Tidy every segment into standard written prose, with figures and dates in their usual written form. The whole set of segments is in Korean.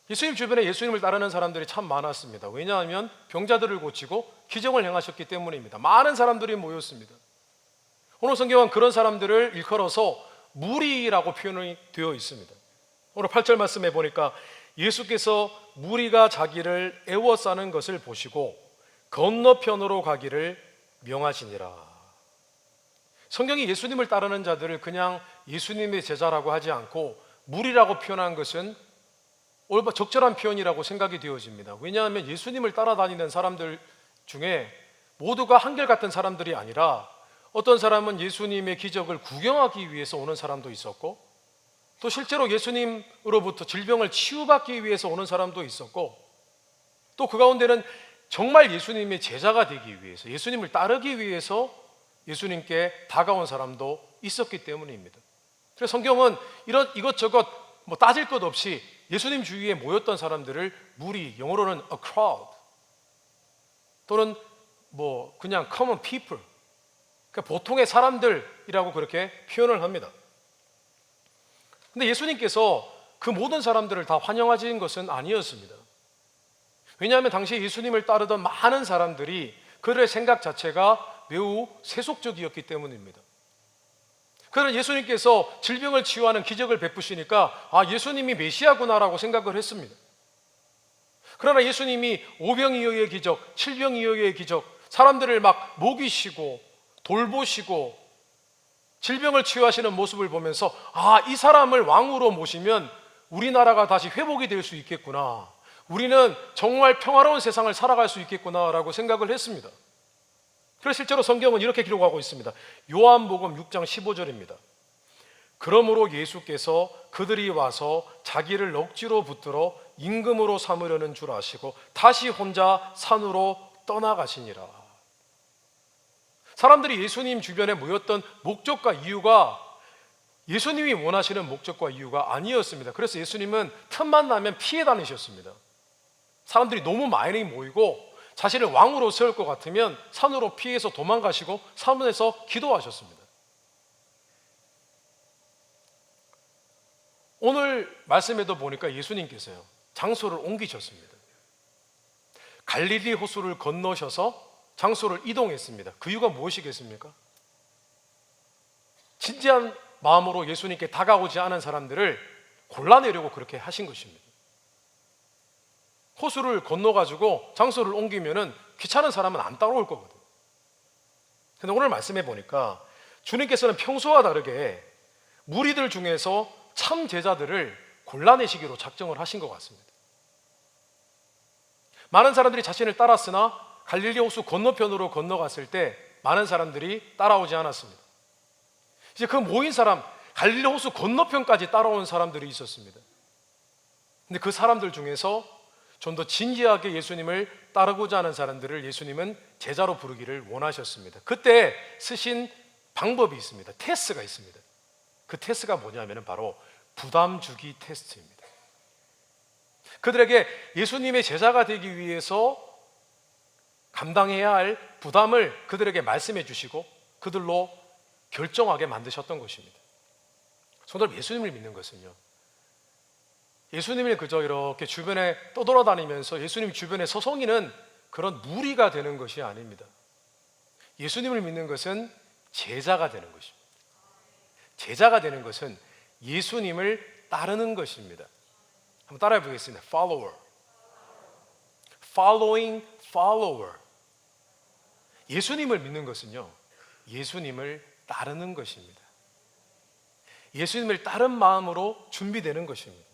예수님 주변에 예수님을 따르는 사람들이 참 많았습니다. 왜냐하면 병자들을 고치고 기적을 행하셨기 때문입니다. 많은 사람들이 모였습니다. 오늘 성경은 그런 사람들을 일컬어서 무리라고 표현이 되어 있습니다. 오늘 8절 말씀에 보니까 예수께서 무리가 자기를 애워싸는 것을 보시고 건너편으로 가기를 명하시니라. 성경이 예수님을 따르는 자들을 그냥 예수님의 제자라고 하지 않고 무리라고 표현한 것은 적절한 표현이라고 생각이 되어집니다. 왜냐하면 예수님을 따라다니는 사람들 중에 모두가 한결같은 사람들이 아니라 어떤 사람은 예수님의 기적을 구경하기 위해서 오는 사람도 있었고, 또 실제로 예수님으로부터 질병을 치유받기 위해서 오는 사람도 있었고, 또 그 가운데는 정말 예수님의 제자가 되기 위해서, 예수님을 따르기 위해서 예수님께 다가온 사람도 있었기 때문입니다. 그래서 성경은 이것저것 따질 것 없이 예수님 주위에 모였던 사람들을 무리, 영어로는 a crowd, 또는 그냥 common people, 그러니까 보통의 사람들이라고 그렇게 표현을 합니다. 근데 예수님께서 그 모든 사람들을 다 환영하신 것은 아니었습니다. 왜냐하면 당시 예수님을 따르던 많은 사람들이 그들의 생각 자체가 매우 세속적이었기 때문입니다. 그들은 예수님께서 질병을 치유하는 기적을 베푸시니까 예수님이 메시아구나라고 생각을 했습니다. 그러나 예수님이 오병이어의 기적, 칠병이어의 기적, 사람들을 막 먹이시고 돌보시고 질병을 치유하시는 모습을 보면서 이 사람을 왕으로 모시면 우리나라가 다시 회복이 될 수 있겠구나, 우리는 정말 평화로운 세상을 살아갈 수 있겠구나 라고 생각을 했습니다. 그래서 실제로 성경은 이렇게 기록하고 있습니다. 요한복음 6장 15절입니다. 그러므로 예수께서 그들이 와서 자기를 억지로 붙들어 임금으로 삼으려는 줄 아시고 다시 혼자 산으로 떠나가시니라. 사람들이 예수님 주변에 모였던 목적과 이유가 예수님이 원하시는 목적과 이유가 아니었습니다. 그래서 예수님은 틈만 나면 피해 다니셨습니다. 사람들이 너무 많이 모이고 자신을 왕으로 세울 것 같으면 산으로 피해서 도망가시고 산문에서 기도하셨습니다. 오늘 말씀에도 보니까 예수님께서요, 장소를 옮기셨습니다. 갈릴리 호수를 건너셔서 장소를 이동했습니다. 그 이유가 무엇이겠습니까? 진지한 마음으로 예수님께 다가오지 않은 사람들을 골라내려고 그렇게 하신 것입니다. 호수를 건너가지고 장소를 옮기면은 귀찮은 사람은 안 따라올 거거든요. 근데 오늘 말씀해 보니까 주님께서는 평소와 다르게 무리들 중에서 참 제자들을 골라내시기로 작정을 하신 것 같습니다. 많은 사람들이 자신을 따랐으나 갈릴리 호수 건너편으로 건너갔을 때 많은 사람들이 따라오지 않았습니다. 이제 그 모인 사람, 갈릴리 호수 건너편까지 따라온 사람들이 있었습니다. 근데 그 사람들 중에서 좀 더 진지하게 예수님을 따르고자 하는 사람들을 예수님은 제자로 부르기를 원하셨습니다. 그때 쓰신 방법이 있습니다. 테스트가 있습니다. 그 테스트가 뭐냐면 바로 부담 주기 테스트입니다. 그들에게 예수님의 제자가 되기 위해서 감당해야 할 부담을 그들에게 말씀해 주시고 그들로 결정하게 만드셨던 것입니다. 성도들, 예수님을 믿는 것은요, 예수님을 그저 이렇게 주변에 떠돌아다니면서 예수님 주변에 서성이는 그런 무리가 되는 것이 아닙니다. 예수님을 믿는 것은 제자가 되는 것입니다. 제자가 되는 것은 예수님을 따르는 것입니다. 한번 따라해 보겠습니다. Follower. Following follower. 예수님을 믿는 것은요, 예수님을 따르는 것입니다. 예수님을 따른 마음으로 준비되는 것입니다.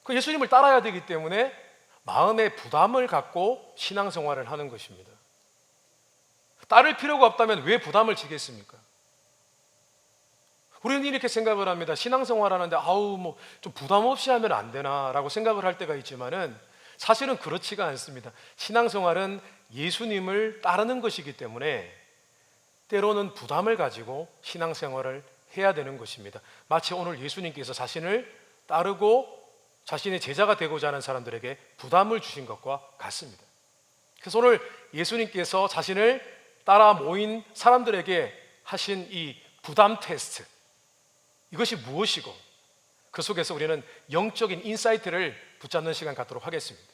그 예수님을 따라야 되기 때문에 마음의 부담을 갖고 신앙생활을 하는 것입니다. 따를 필요가 없다면 왜 부담을 지겠습니까? 우리는 이렇게 생각을 합니다. 신앙생활 하는데 좀 부담 없이 하면 안 되나 라고 생각을 할 때가 있지만은 사실은 그렇지가 않습니다. 신앙생활은 예수님을 따르는 것이기 때문에 때로는 부담을 가지고 신앙생활을 해야 되는 것입니다. 마치 오늘 예수님께서 자신을 따르고 자신의 제자가 되고자 하는 사람들에게 부담을 주신 것과 같습니다. 그래서 오늘 예수님께서 자신을 따라 모인 사람들에게 하신 이 부담 테스트, 이것이 무엇이고 그 속에서 우리는 영적인 인사이트를 붙잡는 시간 갖도록 하겠습니다.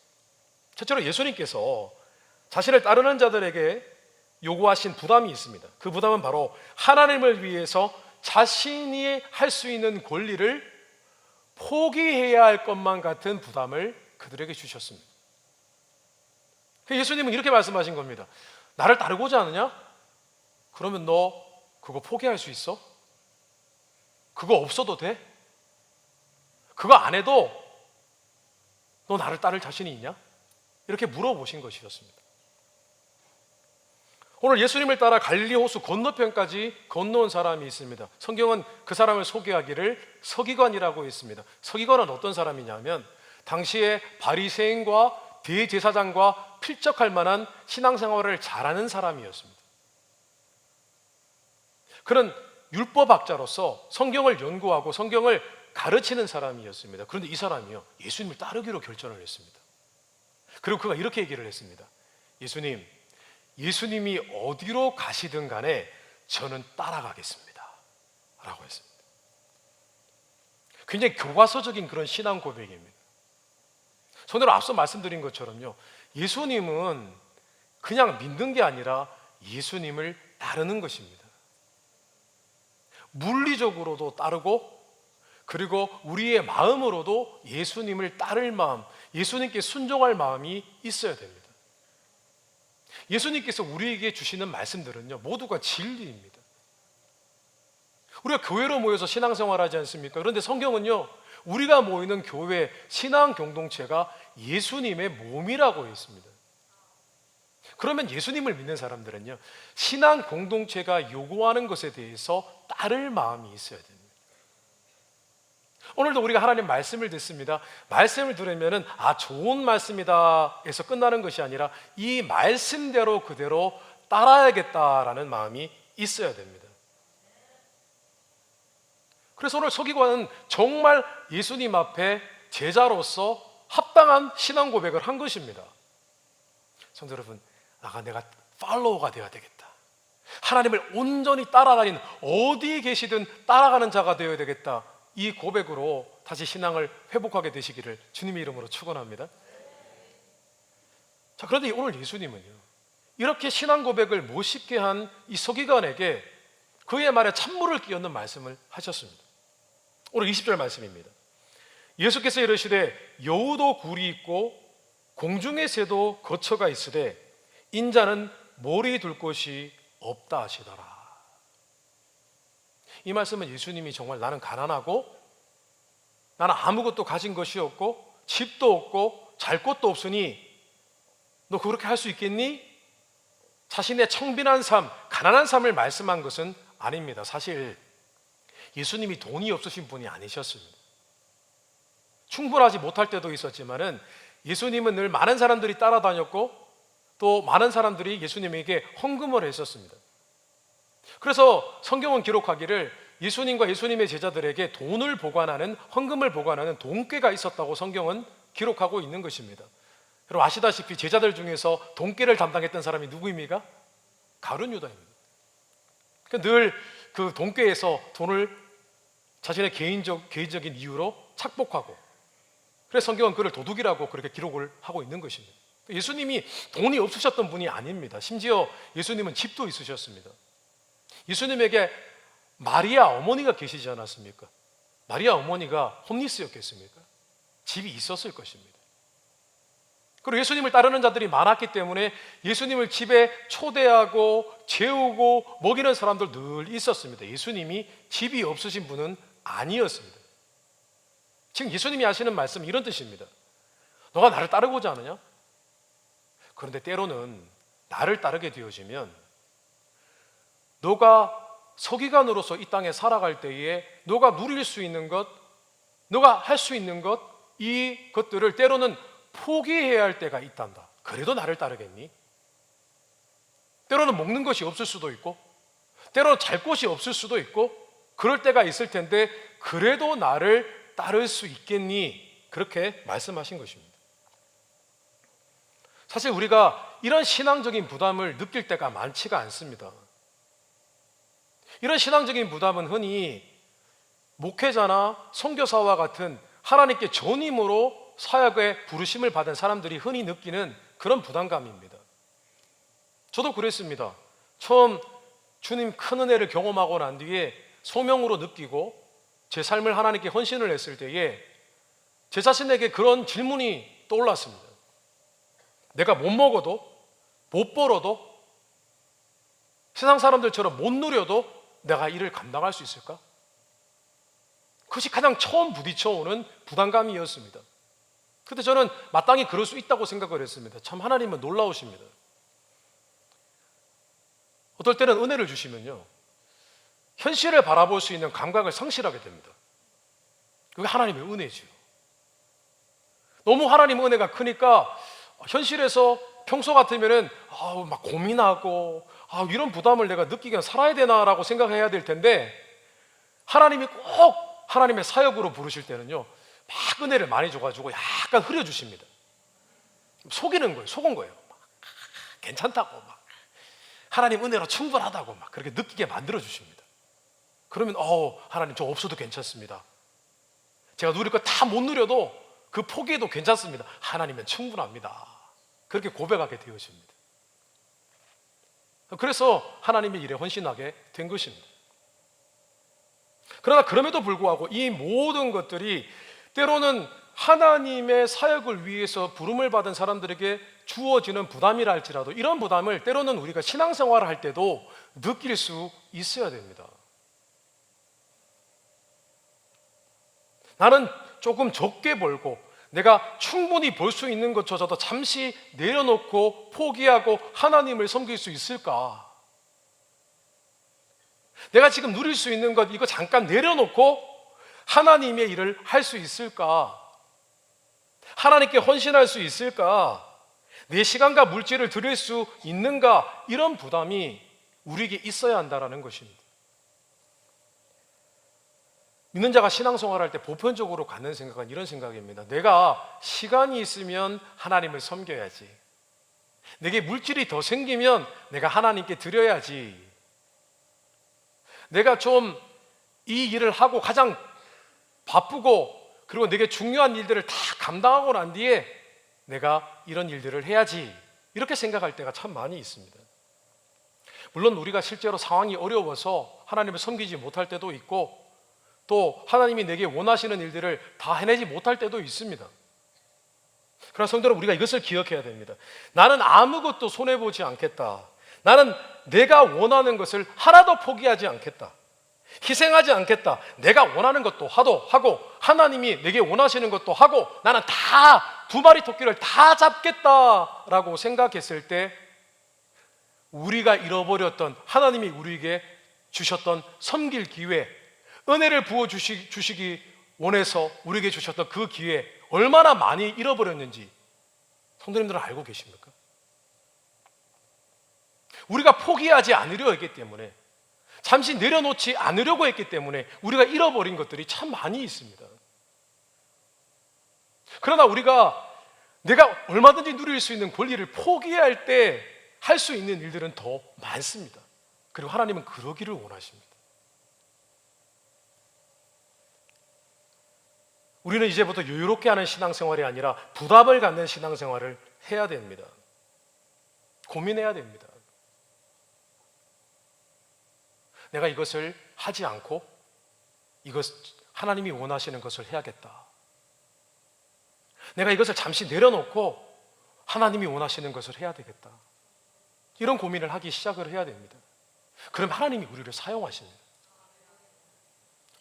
첫째로 예수님께서 자신을 따르는 자들에게 요구하신 부담이 있습니다. 그 부담은 바로 하나님을 위해서 자신이 할 수 있는 권리를 포기해야 할 것만 같은 부담을 그들에게 주셨습니다. 예수님은 이렇게 말씀하신 겁니다. 나를 따르고자 하느냐? 그러면 너 그거 포기할 수 있어? 그거 없어도 돼? 그거 안 해도 너 나를 따를 자신이 있냐? 이렇게 물어보신 것이었습니다. 오늘 예수님을 따라 갈릴리 호수 건너편까지 건너온 사람이 있습니다. 성경은 그 사람을 소개하기를 서기관이라고 했습니다. 서기관은 어떤 사람이냐면 당시에 바리새인과 대제사장과 필적할 만한 신앙생활을 잘하는 사람이었습니다. 그런 율법학자로서 성경을 연구하고 성경을 가르치는 사람이었습니다. 그런데 이 사람이요, 예수님을 따르기로 결정을 했습니다. 그리고 그가 이렇게 얘기를 했습니다. 예수님이 어디로 가시든 간에 저는 따라가겠습니다 라고 했습니다. 굉장히 교과서적인 그런 신앙 고백입니다. 손으로 앞서 말씀드린 것처럼요, 예수님은 그냥 믿는 게 아니라 예수님을 따르는 것입니다. 물리적으로도 따르고, 그리고 우리의 마음으로도 예수님을 따를 마음, 예수님께 순종할 마음이 있어야 됩니다. 예수님께서 우리에게 주시는 말씀들은요, 모두가 진리입니다. 우리가 교회로 모여서 신앙생활하지 않습니까? 그런데 성경은요, 우리가 모이는 교회, 신앙 공동체가 예수님의 몸이라고 했습니다. 그러면 예수님을 믿는 사람들은요, 신앙 공동체가 요구하는 것에 대해서 따를 마음이 있어야 됩니다. 오늘도 우리가 하나님 말씀을 듣습니다. 말씀을 들으면은 좋은 말씀이다 해서 끝나는 것이 아니라 이 말씀대로 그대로 따라야겠다라는 마음이 있어야 됩니다. 그래서 오늘 서기관은 정말 예수님 앞에 제자로서 합당한 신앙 고백을 한 것입니다. 성도 여러분, 내가 팔로워가 되어야 되겠다. 하나님을 온전히 따라다니는, 어디에 계시든 따라가는 자가 되어야 되겠다. 이 고백으로 다시 신앙을 회복하게 되시기를 주님의 이름으로 축원합니다. 자, 그런데 오늘 예수님은요, 이렇게 신앙 고백을 못 쉽게 한 이 서기관에게 그의 말에 찬물을 끼얹는 말씀을 하셨습니다. 오늘 20절 말씀입니다. 예수께서 이르시되 여우도 굴이 있고 공중의 새도 거처가 있으되 인자는 머리 둘 곳이 없다 하시더라. 이 말씀은 예수님이 정말 나는 가난하고 나는 아무것도 가진 것이 없고 집도 없고 잘 곳도 없으니 너 그렇게 할 수 있겠니? 자신의 청빈한 삶, 가난한 삶을 말씀한 것은 아닙니다. 사실 예수님이 돈이 없으신 분이 아니셨습니다. 충분하지 못할 때도 있었지만은 예수님은 늘 많은 사람들이 따라다녔고 또 많은 사람들이 예수님에게 헌금을 했었습니다. 그래서 성경은 기록하기를 예수님과 예수님의 제자들에게 돈을 보관하는, 헌금을 보관하는 돈꾀가 있었다고 성경은 기록하고 있는 것입니다. 여러분 아시다시피 제자들 중에서 돈꾀를 담당했던 사람이 누구입니까? 가룟 유다입니다. 늘 그 돈꾀에서 돈을 자신의 개인적인 이유로 착복하고, 그래서 성경은 그를 도둑이라고 그렇게 기록을 하고 있는 것입니다. 예수님이 돈이 없으셨던 분이 아닙니다. 심지어 예수님은 집도 있으셨습니다. 예수님에게 마리아 어머니가 계시지 않았습니까? 마리아 어머니가 홈리스였겠습니까? 집이 있었을 것입니다. 그리고 예수님을 따르는 자들이 많았기 때문에 예수님을 집에 초대하고 재우고 먹이는 사람들 늘 있었습니다. 예수님이 집이 없으신 분은 아니었습니다. 지금 예수님이 하시는 말씀은 이런 뜻입니다. 너가 나를 따르고자 하느냐? 그런데 때로는 나를 따르게 되어지면 너가 서기관으로서 이 땅에 살아갈 때에 너가 누릴 수 있는 것, 너가 할 수 있는 것, 이것들을 때로는 포기해야 할 때가 있단다. 그래도 나를 따르겠니? 때로는 먹는 것이 없을 수도 있고 때로는 잘 곳이 없을 수도 있고 그럴 때가 있을 텐데 그래도 나를 따를 수 있겠니? 그렇게 말씀하신 것입니다. 사실 우리가 이런 신앙적인 부담을 느낄 때가 많지가 않습니다. 이런 신앙적인 부담은 흔히 목회자나 선교사와 같은 하나님께 전임으로 사역에 부르심을 받은 사람들이 흔히 느끼는 그런 부담감입니다. 저도 그랬습니다. 처음 주님 큰 은혜를 경험하고 난 뒤에 소명으로 느끼고 제 삶을 하나님께 헌신을 했을 때에 제 자신에게 그런 질문이 떠올랐습니다. 내가 못 먹어도, 못 벌어도, 세상 사람들처럼 못 누려도 내가 이를 감당할 수 있을까? 그것이 가장 처음 부딪혀오는 부담감이었습니다. 그때 저는 마땅히 그럴 수 있다고 생각을 했습니다. 참 하나님은 놀라우십니다. 어떨 때는 은혜를 주시면요, 현실을 바라볼 수 있는 감각을 상실하게 됩니다. 그게 하나님의 은혜죠. 너무 하나님 은혜가 크니까 현실에서 평소 같으면은 막 고민하고 이런 부담을 내가 느끼게 살아야 되나라고 생각해야 될 텐데, 하나님이 꼭 하나님의 사역으로 부르실 때는요, 막 은혜를 많이 줘가지고 약간 흐려주십니다. 속이는 거예요. 속은 거예요. 괜찮다고 막 하나님 은혜로 충분하다고 막 그렇게 느끼게 만들어 주십니다. 그러면 하나님 저 없어도 괜찮습니다. 제가 누릴 거 다 못 누려도 그 포기해도 괜찮습니다. 하나님은 충분합니다. 그렇게 고백하게 되어집니다. 그래서 하나님의 일에 헌신하게 된 것입니다. 그러나 그럼에도 불구하고 이 모든 것들이 때로는 하나님의 사역을 위해서 부름을 받은 사람들에게 주어지는 부담이라 할지라도 이런 부담을 때로는 우리가 신앙생활을 할 때도 느낄 수 있어야 됩니다. 나는 조금 적게 벌고 내가 충분히 벌 수 있는 것조차도 잠시 내려놓고 포기하고 하나님을 섬길 수 있을까? 내가 지금 누릴 수 있는 것 이거 잠깐 내려놓고 하나님의 일을 할 수 있을까? 하나님께 헌신할 수 있을까? 내 시간과 물질을 드릴 수 있는가? 이런 부담이 우리에게 있어야 한다는 것입니다. 믿는 자가 신앙생활할 때 보편적으로 갖는 생각은 이런 생각입니다. 내가 시간이 있으면 하나님을 섬겨야지. 내게 물질이 더 생기면 내가 하나님께 드려야지. 내가 좀 이 일을 하고 가장 바쁘고 그리고 내게 중요한 일들을 다 감당하고 난 뒤에 내가 이런 일들을 해야지. 이렇게 생각할 때가 참 많이 있습니다. 물론 우리가 실제로 상황이 어려워서 하나님을 섬기지 못할 때도 있고 또 하나님이 내게 원하시는 일들을 다 해내지 못할 때도 있습니다. 그러나 성도는 우리가 이것을 기억해야 됩니다. 나는 아무것도 손해보지 않겠다. 나는 내가 원하는 것을 하나도 포기하지 않겠다. 희생하지 않겠다. 내가 원하는 것도 하고 하나님이 내게 원하시는 것도 하고 나는 다 두 마리 토끼를 다 잡겠다라고 생각했을 때 우리가 잃어버렸던 하나님이 우리에게 주셨던 섬길 기회, 은혜를 부어주시기 원해서 우리에게 주셨던 그 기회 얼마나 많이 잃어버렸는지 성도님들은 알고 계십니까? 우리가 포기하지 않으려 했기 때문에 잠시 내려놓지 않으려고 했기 때문에 우리가 잃어버린 것들이 참 많이 있습니다. 그러나 우리가 내가 얼마든지 누릴 수 있는 권리를 포기할 때 할 수 있는 일들은 더 많습니다. 그리고 하나님은 그러기를 원하십니다. 우리는 이제부터 여유롭게 하는 신앙생활이 아니라 부담을 갖는 신앙생활을 해야 됩니다. 고민해야 됩니다. 내가 이것을 하지 않고 하나님이 원하시는 것을 해야겠다. 내가 이것을 잠시 내려놓고 하나님이 원하시는 것을 해야 되겠다. 이런 고민을 하기 시작을 해야 됩니다. 그럼 하나님이 우리를 사용하십니다.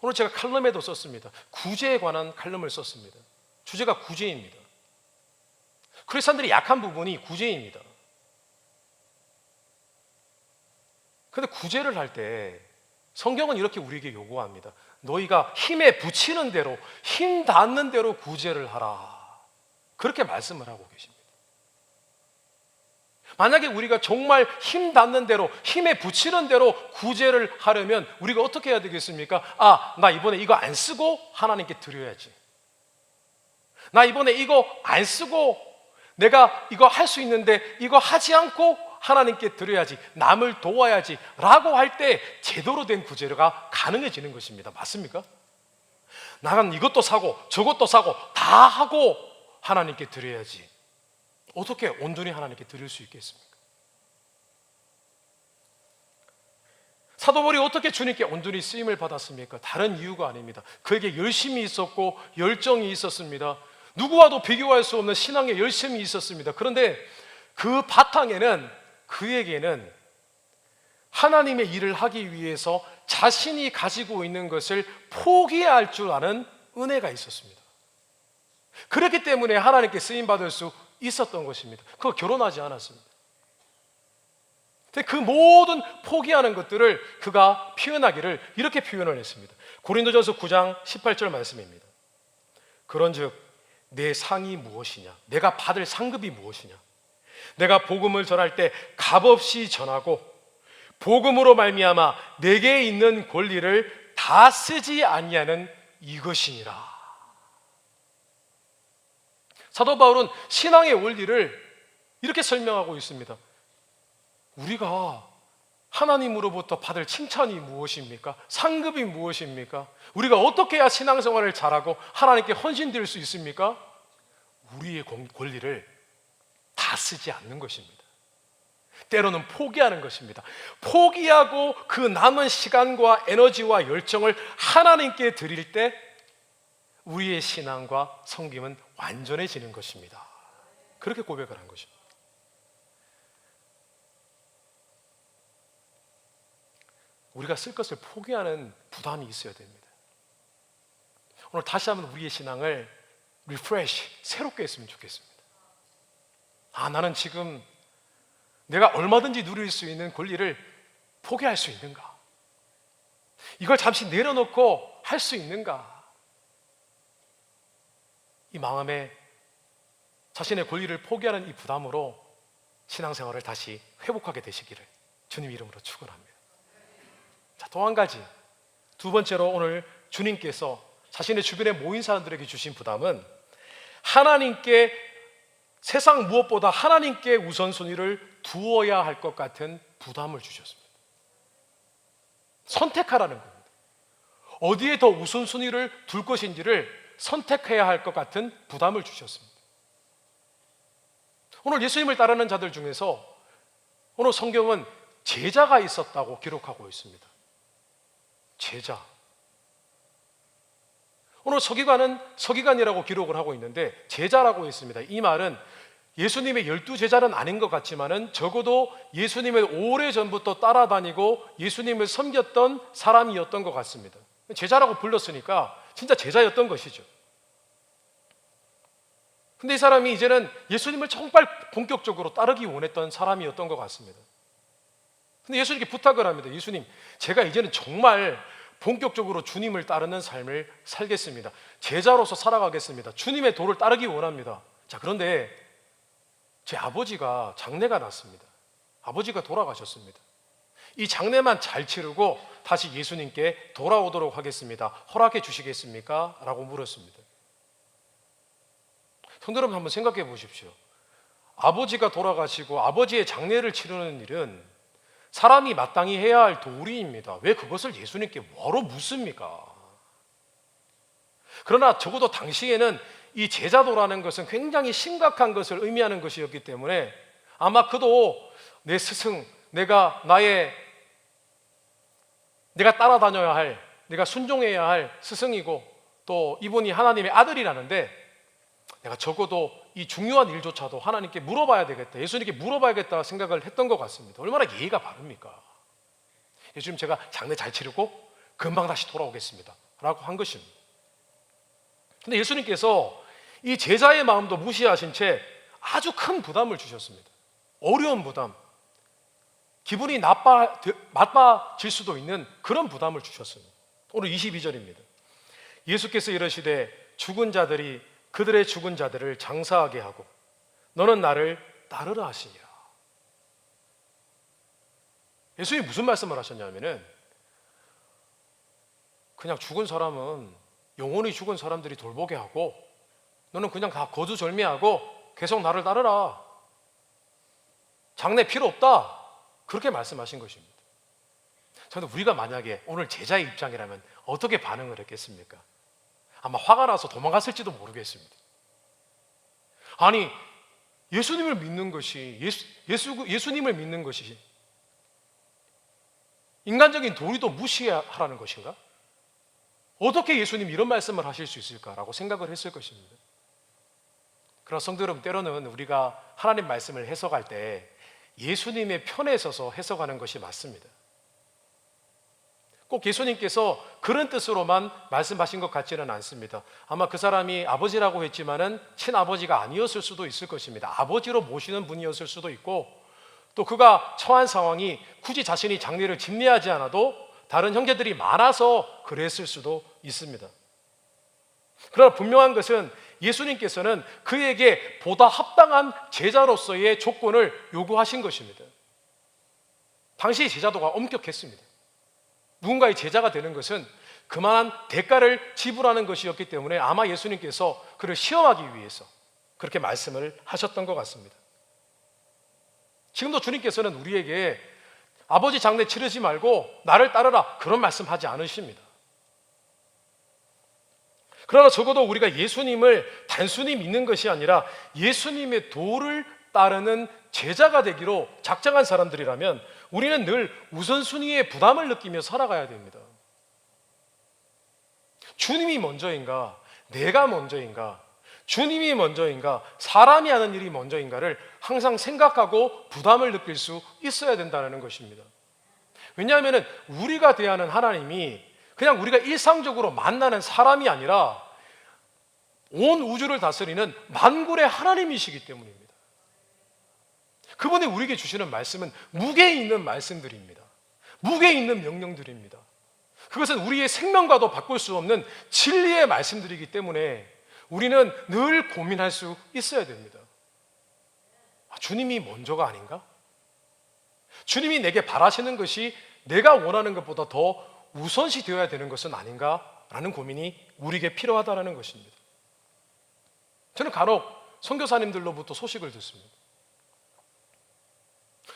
오늘 제가 칼럼에도 썼습니다. 구제에 관한 칼럼을 썼습니다. 주제가 구제입니다. 크리스찬들이 약한 부분이 구제입니다. 그런데 구제를 할 때 성경은 이렇게 우리에게 요구합니다. 너희가 힘에 부치는 대로, 힘 닿는 대로 구제를 하라. 그렇게 말씀을 하고 계십니다. 만약에 우리가 정말 힘 닿는 대로, 힘에 부치는 대로 구제를 하려면 우리가 어떻게 해야 되겠습니까? 나 이번에 이거 안 쓰고 하나님께 드려야지. 나 이번에 이거 안 쓰고 내가 이거 할 수 있는데 이거 하지 않고 하나님께 드려야지. 남을 도와야지. 라고 할 때 제대로 된 구제가 가능해지는 것입니다. 맞습니까? 나는 이것도 사고 저것도 사고 다 하고 하나님께 드려야지. 어떻게 온전히 하나님께 드릴 수 있겠습니까? 사도 바울이 어떻게 주님께 온전히 쓰임을 받았습니까? 다른 이유가 아닙니다. 그에게 열심이 있었고 열정이 있었습니다. 누구와도 비교할 수 없는 신앙의 열심이 있었습니다. 그런데 그 바탕에는 그에게는 하나님의 일을 하기 위해서 자신이 가지고 있는 것을 포기해야 할 줄 아는 은혜가 있었습니다. 그렇기 때문에 하나님께 쓰임받을 수 있었던 것입니다. 그거 결혼하지 않았습니다. 그 모든 포기하는 것들을 그가 표현하기를 이렇게 표현을 했습니다. 고린도전서 9장 18절 말씀입니다. 그런즉 내 상이 무엇이냐? 내가 받을 상급이 무엇이냐? 내가 복음을 전할 때 값없이 전하고 복음으로 말미암아 내게 있는 권리를 다 쓰지 아니하는 이것이니라. 사도 바울은 신앙의 원리를 이렇게 설명하고 있습니다. 우리가 하나님으로부터 받을 칭찬이 무엇입니까? 상급이 무엇입니까? 우리가 어떻게 해야 신앙생활을 잘하고 하나님께 헌신될 수 있습니까? 우리의 권리를 다 쓰지 않는 것입니다. 때로는 포기하는 것입니다. 포기하고 그 남은 시간과 에너지와 열정을 하나님께 드릴 때 우리의 신앙과 섬김은 완전해지는 것입니다. 그렇게 고백을 한 것입니다. 우리가 쓸 것을 포기하는 부담이 있어야 됩니다. 오늘 다시 한번 우리의 신앙을 리프레시, 새롭게 했으면 좋겠습니다. 나는 지금 내가 얼마든지 누릴 수 있는 권리를 포기할 수 있는가? 이걸 잠시 내려놓고 할 수 있는가? 이 마음에 자신의 권리를 포기하는 이 부담으로 신앙생활을 다시 회복하게 되시기를 주님 이름으로 축원합니다. 자, 또 한 가지, 두 번째로 오늘 주님께서 자신의 주변에 모인 사람들에게 주신 부담은 하나님께, 세상 무엇보다 하나님께 우선순위를 두어야 할 것 같은 부담을 주셨습니다. 선택하라는 겁니다. 어디에 더 우선순위를 둘 것인지를 선택해야 할 것 같은 부담을 주셨습니다. 오늘 예수님을 따르는 자들 중에서 오늘 성경은 제자가 있었다고 기록하고 있습니다. 제자. 오늘 서기관은 서기관이라고 기록을 하고 있는데 제자라고 했습니다. 이 말은 예수님의 12제자는 아닌 것 같지만은 적어도 예수님을 오래전부터 따라다니고 예수님을 섬겼던 사람이었던 것 같습니다. 제자라고 불렀으니까 진짜 제자였던 것이죠. 근데 이 사람이 이제는 예수님을 정말 본격적으로 따르기 원했던 사람이었던 것 같습니다. 근데 예수님께 부탁을 합니다. 예수님, 제가 이제는 정말 본격적으로 주님을 따르는 삶을 살겠습니다. 제자로서 살아가겠습니다. 주님의 도를 따르기 원합니다. 자, 그런데 제 아버지가 장례가 났습니다. 아버지가 돌아가셨습니다. 이 장례만 잘 치르고 다시 예수님께 돌아오도록 하겠습니다. 허락해 주시겠습니까? 라고 물었습니다. 성도 여러분, 한번 생각해 보십시오. 아버지가 돌아가시고 아버지의 장례를 치르는 일은 사람이 마땅히 해야 할 도리입니다. 왜 그것을 예수님께 뭐로 묻습니까? 그러나 적어도 당시에는 이 제자도라는 것은 굉장히 심각한 것을 의미하는 것이었기 때문에 아마 그도 내 스승, 내가 따라다녀야 할, 내가 순종해야 할 스승이고 또 이분이 하나님의 아들이라는데 내가 적어도 이 중요한 일조차도 하나님께 물어봐야 되겠다, 예수님께 물어봐야겠다 생각을 했던 것 같습니다. 얼마나 예의가 바릅니까? 예수님, 제가 장례 잘 치르고 금방 다시 돌아오겠습니다 라고 한 것입니다. 근데 예수님께서 이 제자의 마음도 무시하신 채 아주 큰 부담을 주셨습니다. 어려운 부담, 기분이 나빠질 수도 있는 그런 부담을 주셨습니다. 오늘 22절입니다. 예수께서 이르시되 죽은 자들이 그들의 죽은 자들을 장사하게 하고 너는 나를 따르라 하시니라. 예수님이 무슨 말씀을 하셨냐면은 그냥 죽은 사람은 영원히 죽은 사람들이 돌보게 하고 너는 그냥 다 거두절미하고 계속 나를 따르라. 장례 필요 없다. 그렇게 말씀하신 것입니다. 저는 우리가 만약에 오늘 제자의 입장이라면 어떻게 반응을 했겠습니까? 아마 화가 나서 도망갔을지도 모르겠습니다. 아니, 예수님을 믿는 것이 예수님을 믿는 것이 인간적인 도리도 무시하라는 것인가? 어떻게 예수님 이런 말씀을 하실 수 있을까라고 생각을 했을 것입니다. 그러나 성도 여러분, 때로는 우리가 하나님 말씀을 해석할 때 예수님의 편에 서서 해석하는 것이 맞습니다. 꼭 예수님께서 그런 뜻으로만 말씀하신 것 같지는 않습니다. 아마 그 사람이 아버지라고 했지만은 친아버지가 아니었을 수도 있을 것입니다. 아버지로 모시는 분이었을 수도 있고, 또 그가 처한 상황이 굳이 자신이 장례를 집례하지 않아도 다른 형제들이 많아서 그랬을 수도 있습니다. 그러나 분명한 것은 예수님께서는 그에게 보다 합당한 제자로서의 조건을 요구하신 것입니다. 당시 제자도가 엄격했습니다. 누군가의 제자가 되는 것은 그만한 대가를 지불하는 것이었기 때문에 아마 예수님께서 그를 시험하기 위해서 그렇게 말씀을 하셨던 것 같습니다. 지금도 주님께서는 우리에게 아버지 장례 치르지 말고 나를 따르라, 그런 말씀하지 않으십니다. 그러나 적어도 우리가 예수님을 단순히 믿는 것이 아니라 예수님의 도를 따르는 제자가 되기로 작정한 사람들이라면 우리는 늘 우선순위의 부담을 느끼며 살아가야 됩니다. 주님이 먼저인가? 내가 먼저인가? 주님이 먼저인가? 사람이 하는 일이 먼저인가를 항상 생각하고 부담을 느낄 수 있어야 된다는 것입니다. 왜냐하면 우리가 대하는 하나님이 그냥 우리가 일상적으로 만나는 사람이 아니라 온 우주를 다스리는 만군의 하나님이시기 때문입니다. 그분이 우리에게 주시는 말씀은 무게 있는 말씀들입니다. 무게 있는 명령들입니다. 그것은 우리의 생명과도 바꿀 수 없는 진리의 말씀들이기 때문에 우리는 늘 고민할 수 있어야 됩니다. 주님이 먼저가 아닌가? 주님이 내게 바라시는 것이 내가 원하는 것보다 더 우선시 되어야 되는 것은 아닌가라는 고민이 우리에게 필요하다는 것입니다. 저는 간혹 선교사님들로부터 소식을 듣습니다.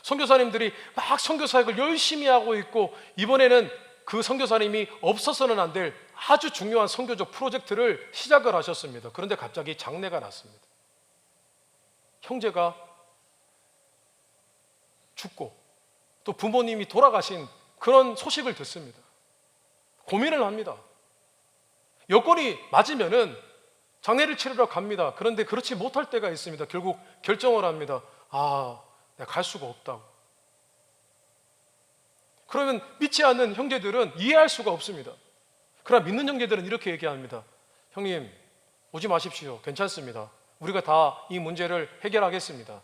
선교사님들이 막 선교사역을 열심히 하고 있고 이번에는 그 선교사님이 없어서는 안 될 아주 중요한 선교적 프로젝트를 시작을 하셨습니다. 그런데 갑자기 장례가 났습니다. 형제가 죽고 또 부모님이 돌아가신 그런 소식을 듣습니다. 고민을 합니다. 여건이 맞으면은 장례를 치르러 갑니다. 그런데 그렇지 못할 때가 있습니다. 결국 결정을 합니다. 내가 갈 수가 없다고. 그러면 믿지 않는 형제들은 이해할 수가 없습니다. 그러나 믿는 형제들은 이렇게 얘기합니다. 형님, 오지 마십시오. 괜찮습니다. 우리가 다 이 문제를 해결하겠습니다.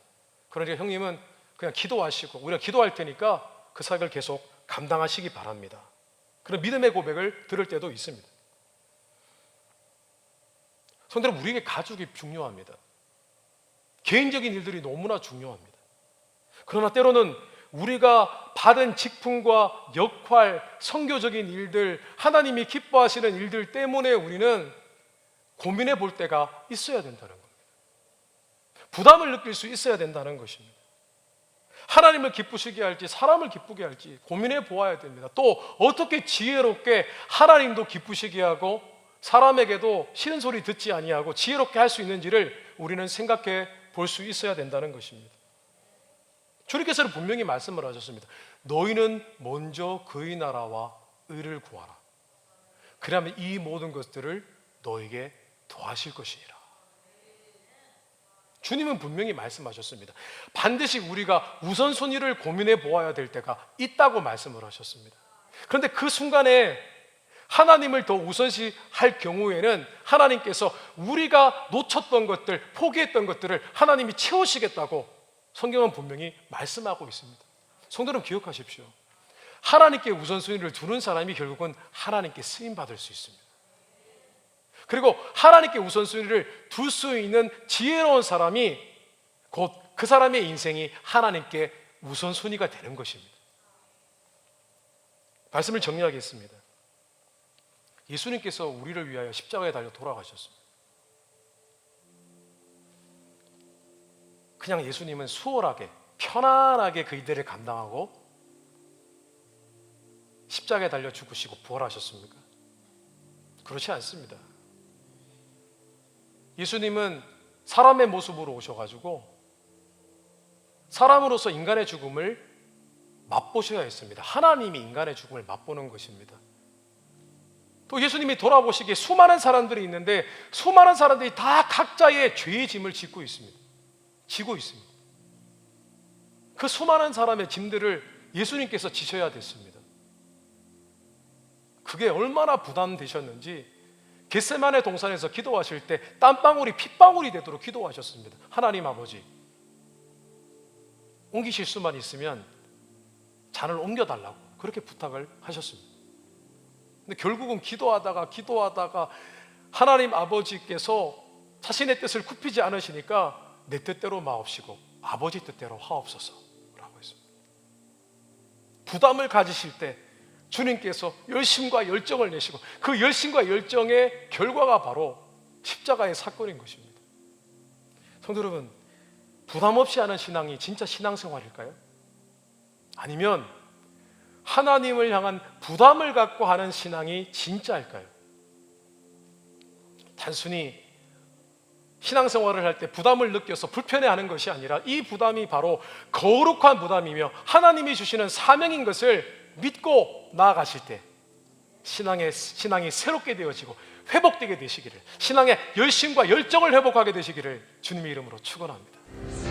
그러니까 형님은 그냥 기도하시고 우리가 기도할 테니까 그 사역을 계속 감당하시기 바랍니다. 그런 믿음의 고백을 들을 때도 있습니다. 성도는 우리에게 가족이 중요합니다. 개인적인 일들이 너무나 중요합니다. 그러나 때로는 우리가 받은 직분과 역할, 선교적인 일들, 하나님이 기뻐하시는 일들 때문에 우리는 고민해 볼 때가 있어야 된다는 겁니다. 부담을 느낄 수 있어야 된다는 것입니다. 하나님을 기쁘시게 할지 사람을 기쁘게 할지 고민해 보아야 됩니다. 또 어떻게 지혜롭게 하나님도 기쁘시게 하고 사람에게도 싫은 소리 듣지 아니하고 지혜롭게 할 수 있는지를 우리는 생각해 볼 수 있어야 된다는 것입니다. 주님께서는 분명히 말씀을 하셨습니다. 너희는 먼저 그의 나라와 의를 구하라. 그러면 이 모든 것들을 너에게 더하실 것이니라. 주님은 분명히 말씀하셨습니다. 반드시 우리가 우선순위를 고민해 보아야 될 때가 있다고 말씀을 하셨습니다. 그런데 그 순간에 하나님을 더 우선시할 경우에는 하나님께서 우리가 놓쳤던 것들, 포기했던 것들을 하나님이 채우시겠다고 성경은 분명히 말씀하고 있습니다. 성도는 기억하십시오. 하나님께 우선순위를 두는 사람이 결국은 하나님께 쓰임받을 수 있습니다. 그리고 하나님께 우선순위를 둘 수 있는 지혜로운 사람이 곧 그 사람의 인생이 하나님께 우선순위가 되는 것입니다. 말씀을 정리하겠습니다. 예수님께서 우리를 위하여 십자가에 달려 돌아가셨습니다. 그냥 예수님은 수월하게 편안하게 그 일들을 감당하고 십자가에 달려 죽으시고 부활하셨습니까? 그렇지 않습니다. 예수님은 사람의 모습으로 오셔가지고 사람으로서 인간의 죽음을 맛보셔야 했습니다. 하나님이 인간의 죽음을 맛보는 것입니다. 또 예수님이 돌아보시기에 수많은 사람들이 있는데 수많은 사람들이 다 각자의 죄의 짐을 지고 있습니다. 그 수많은 사람의 짐들을 예수님께서 지셔야 됐습니다. 그게 얼마나 부담되셨는지 겟세마네 동산에서 기도하실 때 땀방울이 핏방울이 되도록 기도하셨습니다. 하나님 아버지, 옮기실 수만 있으면 잔을 옮겨달라고 그렇게 부탁을 하셨습니다. 근데 결국은 기도하다가 하나님 아버지께서 자신의 뜻을 굽히지 않으시니까 내 뜻대로 마옵시고 아버지 뜻대로 하옵소서 라고 했습니다. 부담을 가지실 때 주님께서 열심과 열정을 내시고 그 열심과 열정의 결과가 바로 십자가의 사건인 것입니다. 성도 여러분, 부담 없이 하는 신앙이 진짜 신앙생활일까요? 아니면 하나님을 향한 부담을 갖고 하는 신앙이 진짜일까요? 단순히 신앙생활을 할 때 부담을 느껴서 불편해하는 것이 아니라 이 부담이 바로 거룩한 부담이며 하나님이 주시는 사명인 것을 믿고 나아가실 때 신앙이 새롭게 되어지고 회복되게 되시기를, 신앙의 열심과 열정을 회복하게 되시기를 주님의 이름으로 축원합니다.